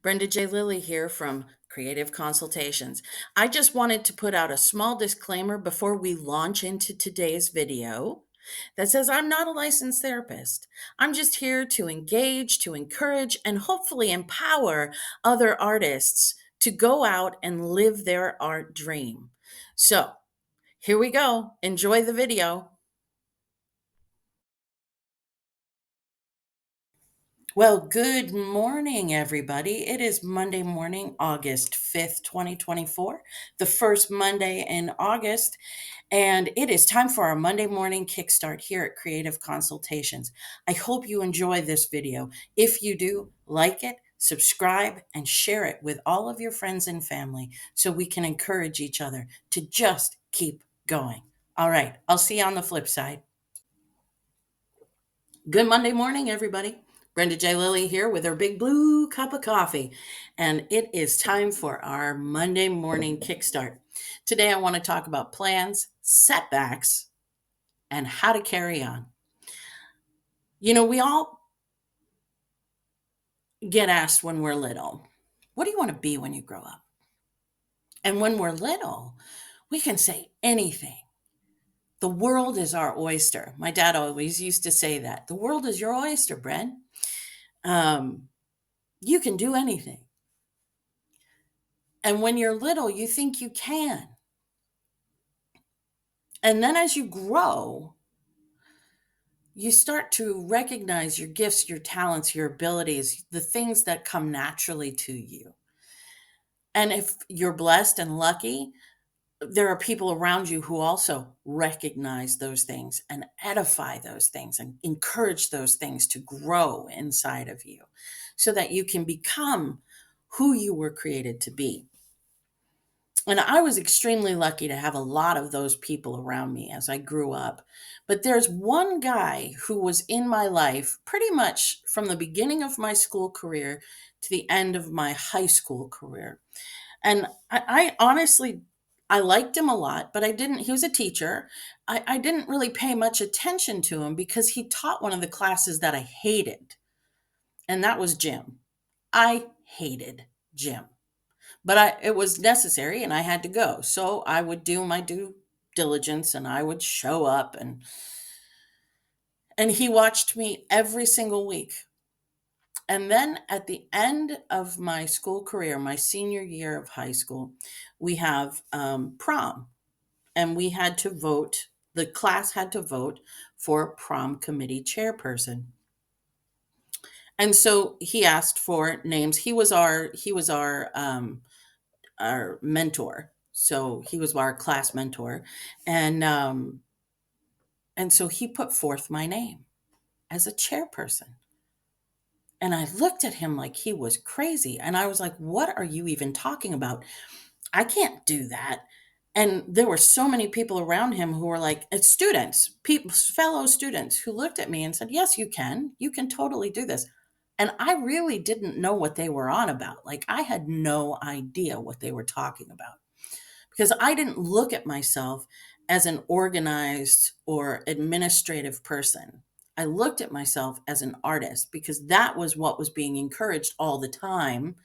Brenda J. Lilly here from Creative Consultations. I just wanted to put out a small disclaimer before we launch into today's video that says I'm not a licensed therapist. I'm just here to engage, to encourage, and hopefully empower other artists to go out and live their art dream. So here we go. Enjoy the video. Well, good morning, everybody. It is Monday morning, August 5th, 2024, the first Monday in August, and it is time for our Monday morning Kickstart here at Creative Consultations. I hope you enjoy this video. If you do, like it, subscribe, and share it with all of your friends and family so we can encourage each other to just keep going. All right, I'll see you on the flip side. Good Monday morning, everybody. Brenda J. Lilly here with her big blue cup of coffee. And it is time for our Monday morning kickstart. Today, I want to talk about plans, setbacks, and how to carry on. We all get asked when we're little, what do you want to be when you grow up? And when we're little, we can say anything. The world is our oyster. My dad always used to say that. The world is your oyster, Brent. You can do anything. And when you're little, you think you can. And then as you grow, you start to recognize your gifts, your talents, your abilities, the things that come naturally to you. And if you're blessed and lucky, there are people around you who also recognize those things and edify those things and encourage those things to grow inside of you so that you can become who you were created to be. And I was extremely lucky to have a lot of those people around me as I grew up. But there's one guy who was in my life pretty much from the beginning of my school career to the end of my high school career. And I honestly, I liked him a lot, but he was a teacher. I didn't really pay much attention to him because he taught one of the classes that I hated, and that was gym. I hated gym. But it was necessary and I had to go. So I would do my due diligence and I would show up and he watched me every single week. And then at the end of my school career, my senior year of high school, we have prom and we had to vote. The class had to vote for prom committee chairperson. And so he asked for names. He was our mentor. So he was our class mentor. And and so he put forth my name as a chairperson. And I looked at him like he was crazy. And I was like, what are you even talking about? I can't do that. And there were so many people around him who were like, it's students, people, fellow students who looked at me and said, yes, you can. You can totally do this. And I really didn't know what they were on about. Like, I had no idea what they were talking about because I didn't look at myself as an organized or administrative person. I looked at myself as an artist because that was what was being encouraged all the time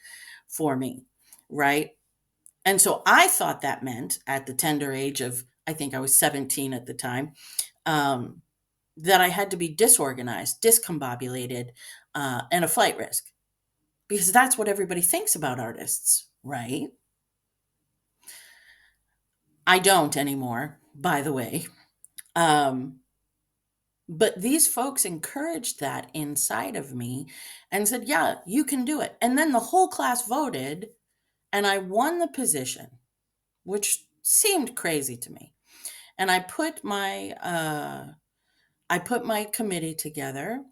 for me, right? And so I thought that meant at the tender age of, I think I was 17 at the time, um, that I had to be disorganized, discombobulated, and a flight risk because that's what everybody thinks about artists, right? I don't anymore, by the way. Um, but these folks encouraged that inside of me and said, yeah, you can do it. And then the whole class voted and I won the position, which seemed crazy to me. And I put my committee together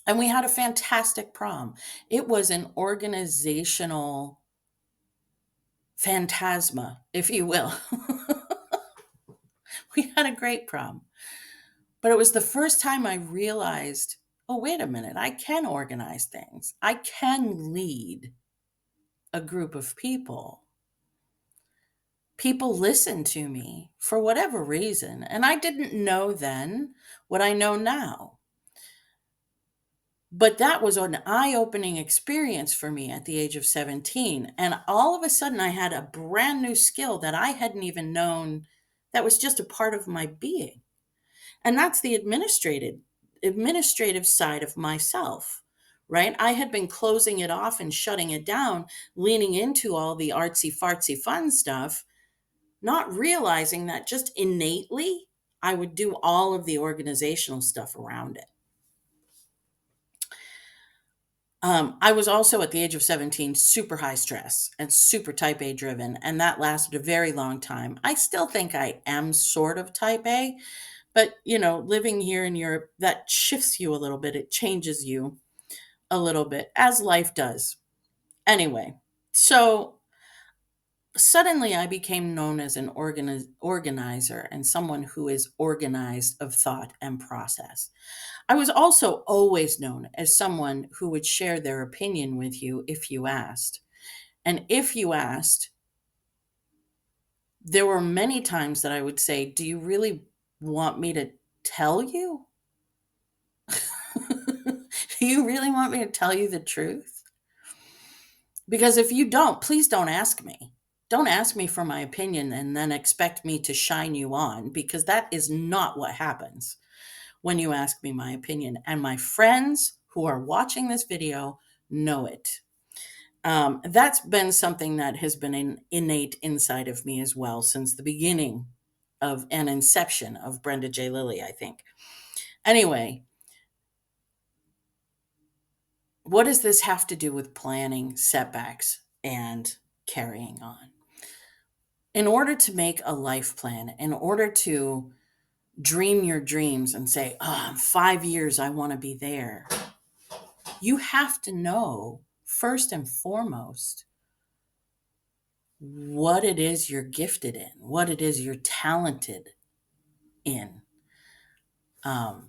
and we had a fantastic prom. It was an organizational phantasma, if you will. We had a great prom. But it was the first time I realized, oh, wait a minute, I can organize things. I can lead a group of people. People listen to me for whatever reason. And I didn't know then what I know now. But that was an eye-opening experience for me at the age of 17. And all of a sudden, I had a brand new skill that I hadn't even known that was just a part of my being. And that's the administrative side of myself, right? I had been closing it off and shutting it down, leaning into all the artsy fartsy fun stuff, not realizing that just innately I would do all of the organizational stuff around it. I was also at the age of 17 super high stress and super type A driven, and that lasted a very long time. I still think I am sort of type A, but living here in Europe, that shifts you a little bit. It changes you a little bit, as life does. Anyway, so suddenly I became known as an organizer and someone who is organized of thought and process. I was also always known as someone who would share their opinion with you if you asked. And if you asked, there were many times that I would say, "Do you really want me to tell you? Do you really want me to tell you the truth? Because if you don't, please don't ask me. Don't ask me for my opinion and then expect me to shine you on, because that is not what happens when you ask me my opinion. And my friends who are watching this video know it. That's been something that has been innate inside of me as well since the beginning of an inception of Brenda J. Lilly, I think. Anyway, what does this have to do with planning, setbacks, and carrying on? In order to make a life plan, in order to dream your dreams and say, oh, in 5 years, I want to be there, you have to know, first and foremost, what it is you're gifted in, what it is you're talented in, um,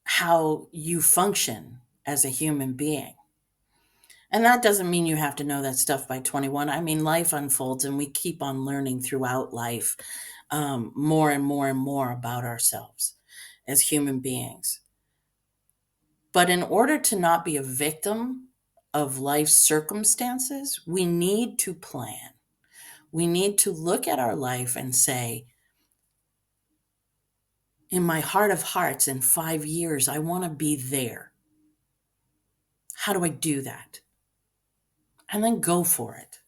how you function as a human being. And that doesn't mean you have to know that stuff by 21. I mean, life unfolds and we keep on learning throughout life more and more and more about ourselves as human beings. But in order to not be a victim of life's circumstances, we need to plan. We need to look at our life and say, in my heart of hearts, in 5 years, I want to be there. How do I do that? And then go for it.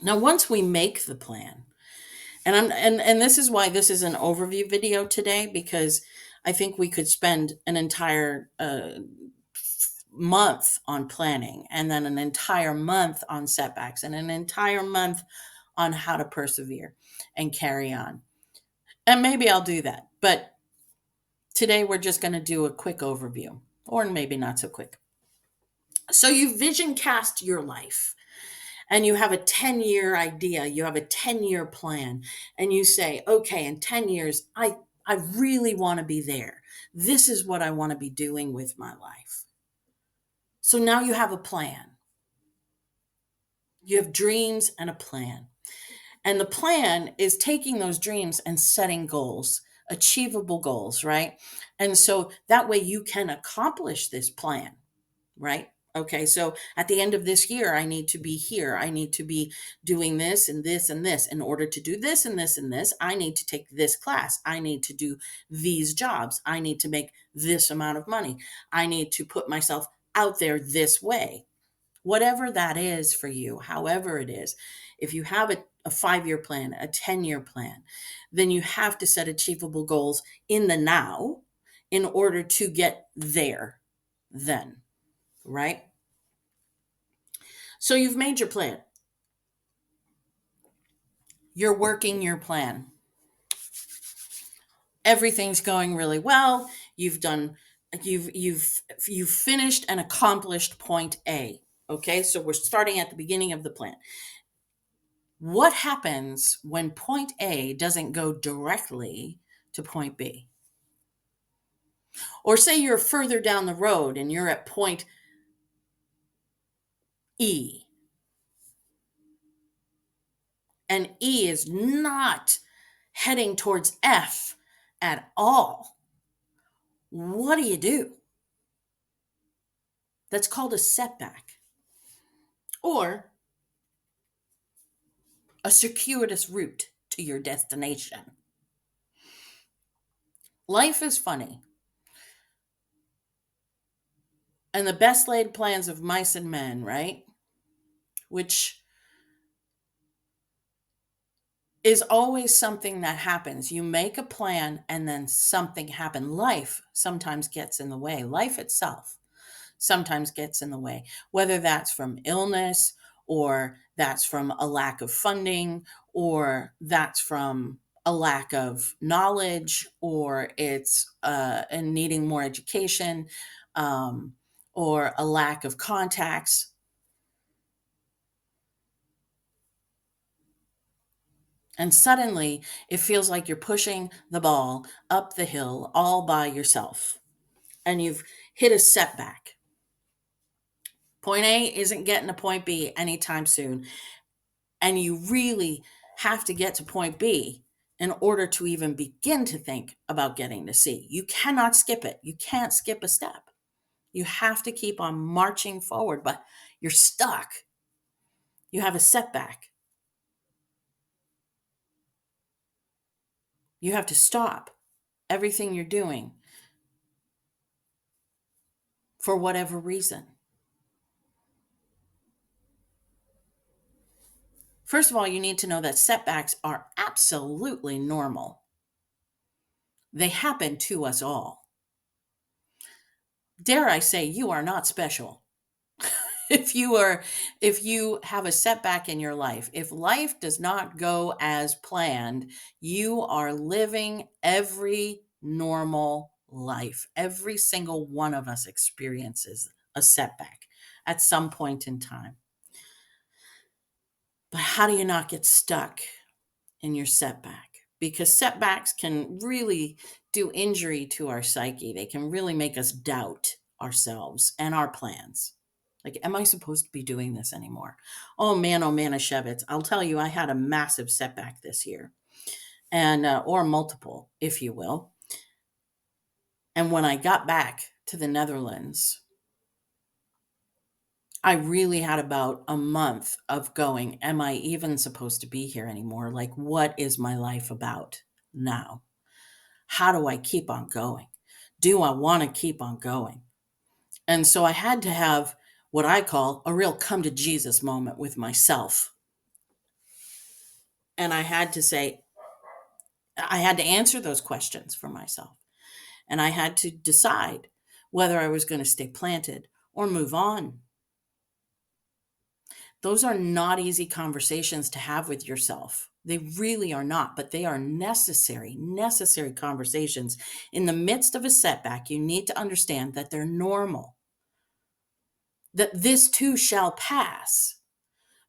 Now, once we make the plan, and this is why this is an overview video today, because I think we could spend an entire month on planning, and then an entire month on setbacks, and an entire month on how to persevere and carry on. And maybe I'll do that. But today we're just going to do a quick overview, or maybe not so quick. So you vision cast your life and you have a 10-year idea, you have a 10-year plan, and you say, okay, in 10 years, I really want to be there. This is what I want to be doing with my life. So now you have a plan. You have dreams and a plan. And the plan is taking those dreams and setting goals, achievable goals, right? And so that way you can accomplish this plan, right? Okay, so at the end of this year, I need to be here. I need to be doing this and this and this. In order to do this and this and this, I need to take this class. I need to do these jobs. I need to make this amount of money. I need to put myself out there this way. Whatever that is for you, however it is, if you have a 5-year plan, a 10-year plan, then you have to set achievable goals in the now in order to get there then, right? So you've made your plan. You're working your plan. Everything's going really well. You've finished and accomplished point A. Okay? So we're starting at the beginning of the plan. What happens when point A doesn't go directly to point B? Or say you're further down the road and you're at point E, and E is not heading towards F at all. what do you do? That's called a setback or a circuitous route to your destination. Life is funny, and the best laid plans of mice and men, right? Which is always something that happens. You make a plan and then something happens. Life sometimes gets in the way. Life itself sometimes gets in the way, whether that's from illness or that's from a lack of funding or that's from a lack of knowledge or it's and needing more education um, or a lack of contacts. And suddenly it feels like you're pushing the ball up the hill all by yourself and you've hit a setback. Point A isn't getting to point B anytime soon. And you really have to get to point B in order to even begin to think about getting to C. You cannot skip it. You can't skip a step. You have to keep on marching forward, but you're stuck. You have a setback. You have to stop everything you're doing for whatever reason. First of all, you need to know that setbacks are absolutely normal. They happen to us all. Dare I say, you are not special. If you have a setback in your life, if life does not go as planned, you are living every normal life. Every single one of us experiences a setback at some point in time. But how do you not get stuck in your setback? Because setbacks can really do injury to our psyche. They can really make us doubt ourselves and our plans. Like, am I supposed to be doing this anymore? Oh, Manischewitz. I'll tell you, I had a massive setback this year, and or multiple, if you will. And when I got back to the Netherlands, I really had about a month of going, am I even supposed to be here anymore? Like, what is my life about now? How do I keep on going? Do I want to keep on going? And so I had to have what I call a real come to Jesus moment with myself. And I had to say, I had to answer those questions for myself. And I had to decide whether I was going to stay planted or move on. Those are not easy conversations to have with yourself. They really are not, but they are necessary conversations. In the midst of a setback, you need to understand that they're normal, that this too shall pass.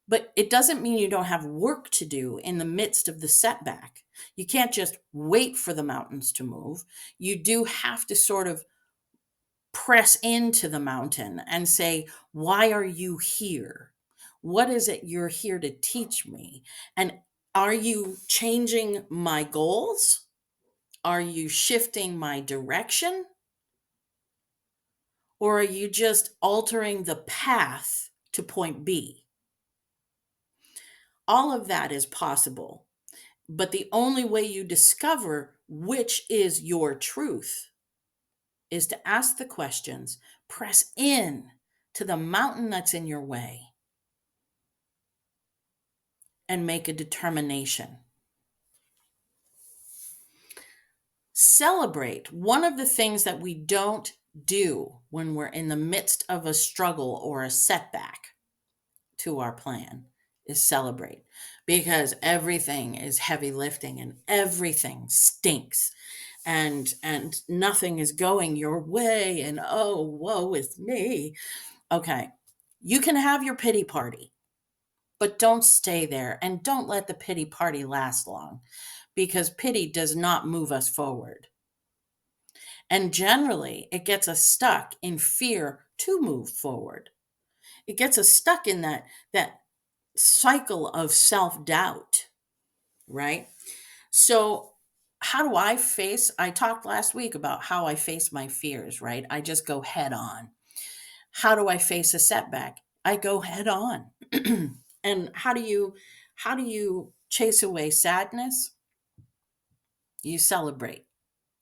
But it doesn't mean you don't have work to do in the midst of the setback. You can't just wait for the mountains to move. You do have to sort of press into the mountain and say, why are you here? What is it you're here to teach me? And are you changing my goals? Are you shifting my direction? Or are you just altering the path to point B? All of that is possible. But the only way you discover which is your truth is to ask the questions, press in to the mountain that's in your way, and make a determination. Celebrate. One of the things that we don't do when we're in the midst of a struggle or a setback to our plan is celebrate, because everything is heavy lifting and everything stinks and nothing is going your way and oh, woe is me. Okay, you can have your pity party, but don't stay there and don't let the pity party last long, because pity does not move us forward. And generally, it gets us stuck in fear to move forward. It gets us stuck in that cycle of self-doubt, right? So how do I talked last week about how I face my fears, right? I just go head on. How do I face a setback? I go head on. And how do you chase away sadness? You celebrate.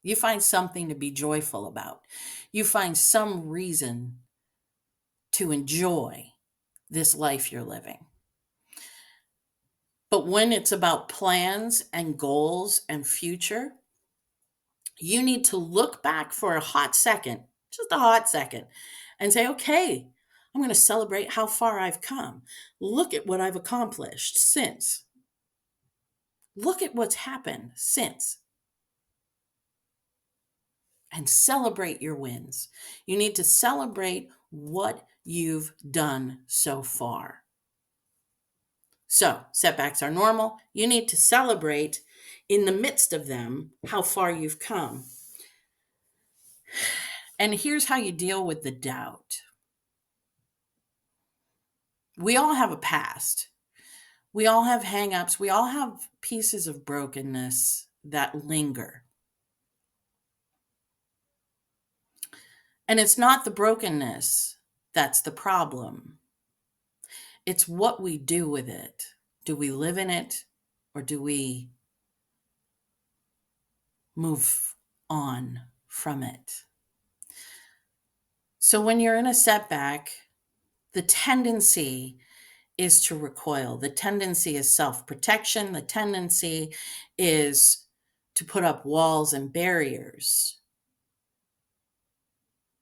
You find something to be joyful about. You find some reason to enjoy this life you're living. But when it's about plans and goals and future, you need to look back for a hot second, just a hot second, and say, okay, I'm going to celebrate how far I've come. Look at what I've accomplished since. Look at what's happened since. And celebrate your wins. You need to celebrate what you've done so far. So, setbacks are normal. You need to celebrate in the midst of them how far you've come. And here's how you deal with the doubt. We all have a past. We all have hangups. We all have pieces of brokenness that linger. And it's not the brokenness that's the problem. It's what we do with it. Do we live in it, or do we move on from it? So when you're in a setback, the tendency is to recoil. The tendency is self-protection. The tendency is to put up walls and barriers.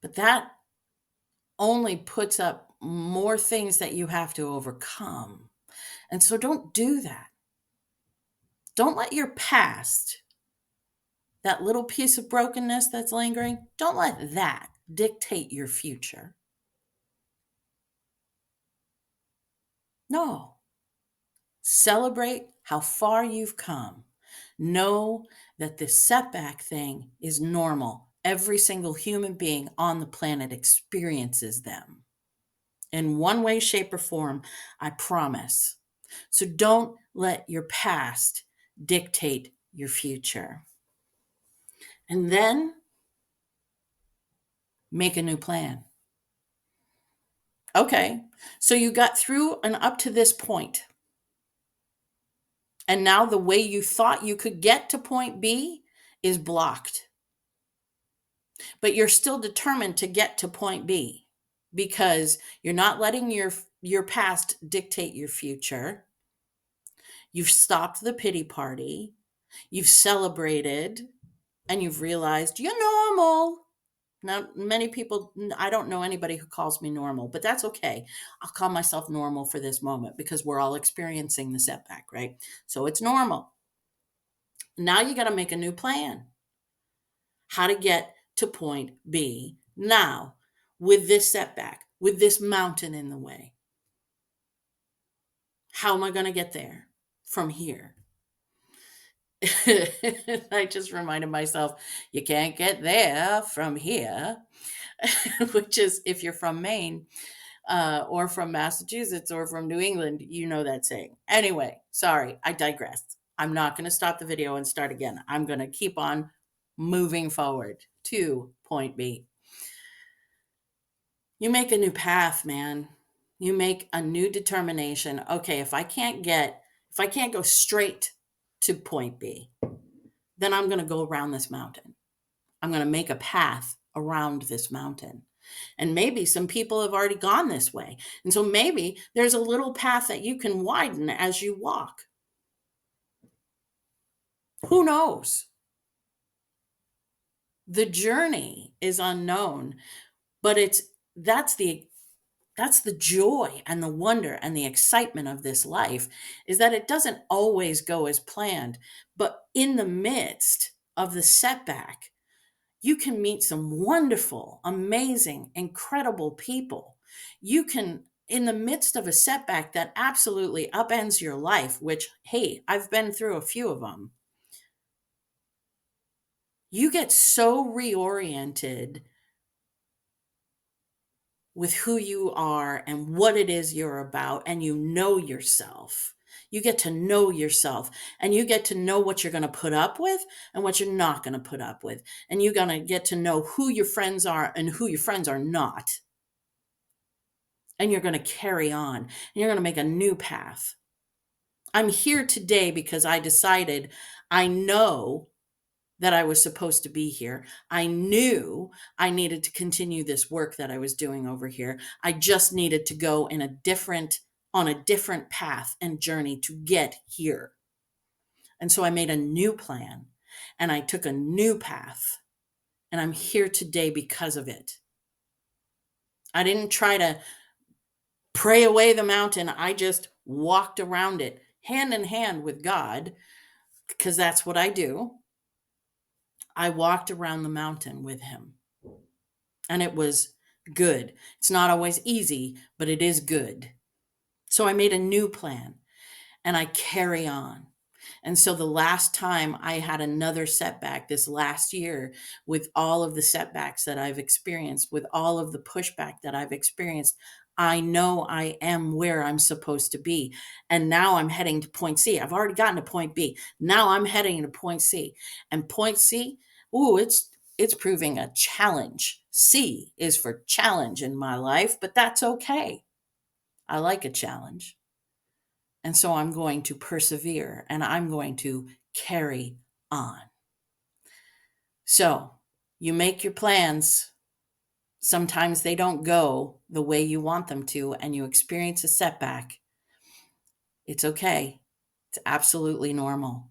But that only puts up more things that you have to overcome. And so don't do that. Don't let your past, that little piece of brokenness that's lingering, don't let that dictate your future. No. Celebrate how far you've come. Know that this setback thing is normal. Every single human being on the planet experiences them in one way, shape, or form, I promise. So don't let your past dictate your future. And then make a new plan. Okay, so you got through and up to this point. And now the way you thought you could get to point B is blocked. But you're still determined to get to point B because you're not letting your past dictate your future. You've stopped the pity party. You've celebrated, and you've realized you're normal. Now, many people, I don't know anybody who calls me normal, but that's okay. I'll call myself normal for this moment because we're all experiencing the setback, right? So it's normal. Now you got to make a new plan. How to get to point B now with this setback, with this mountain in the way. How am I going to get there from here? I just reminded myself, you can't get there from here, which is if you're from Maine or from Massachusetts or from New England, you know that saying. Anyway, sorry, I digressed. I'm not going to stop the video and start again. I'm going to keep on moving forward to point B. You make a new path, man. You make a new determination. Okay, if I can't go straight to point B, then I'm going to go around this mountain. I'm going to make a path around this mountain. And maybe some people have already gone this way. And so maybe there's a little path that you can widen as you walk. Who knows? The journey is unknown, but that's the joy and the wonder and the excitement of this life, is that it doesn't always go as planned. But in the midst of the setback, you can meet some wonderful, amazing, incredible people. You can, in the midst of a setback that absolutely upends your life, which, hey, I've been through a few of them, you get so reoriented with who you are and what it is you're about, and you know yourself. You get to know yourself, and you get to know what you're going to put up with and what you're not going to put up with. And you're going to get to know who your friends are and who your friends are not. And you're going to carry on, and you're going to make a new path. I'm here today because I decided, I know that I was supposed to be here. I knew I needed to continue this work that I was doing over here. I just needed to go on a different path and journey to get here. And so I made a new plan, and I took a new path, and I'm here today because of it. I didn't try to pray away the mountain. I just walked around it hand in hand with God, because that's what I do. I walked around the mountain with him, and it was good. It's not always easy, but it is good. So I made a new plan, and I carry on. And so the last time I had another setback this last year, with all of the setbacks that I've experienced, with all of the pushback that I've experienced, I know I am where I'm supposed to be. And now I'm heading to point C. I've already gotten to point B. Now I'm heading to point C. And point C, ooh, it's proving a challenge. C is for challenge in my life, but that's okay. I like a challenge. And so I'm going to persevere, and I'm going to carry on. So you make your plans. Sometimes they don't go the way you want them to, and you experience a setback. It's okay. It's absolutely normal.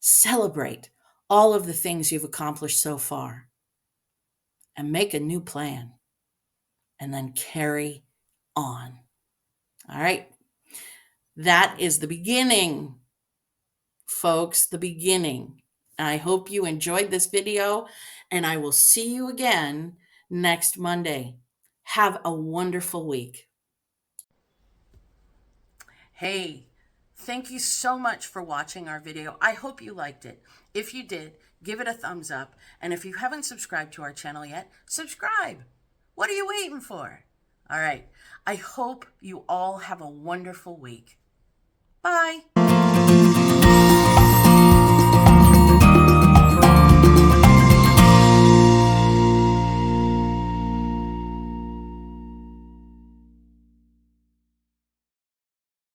Celebrate all of the things you've accomplished so far, and make a new plan, and then carry on. All right. That is the beginning, folks, the beginning. I hope you enjoyed this video, and I will see you again next Monday. Have a wonderful week. Hey, thank you so much for watching our video. I hope you liked it. If you did, give it a thumbs up. And if you haven't subscribed to our channel yet, subscribe. What are you waiting for? All right. I hope you all have a wonderful week. Bye.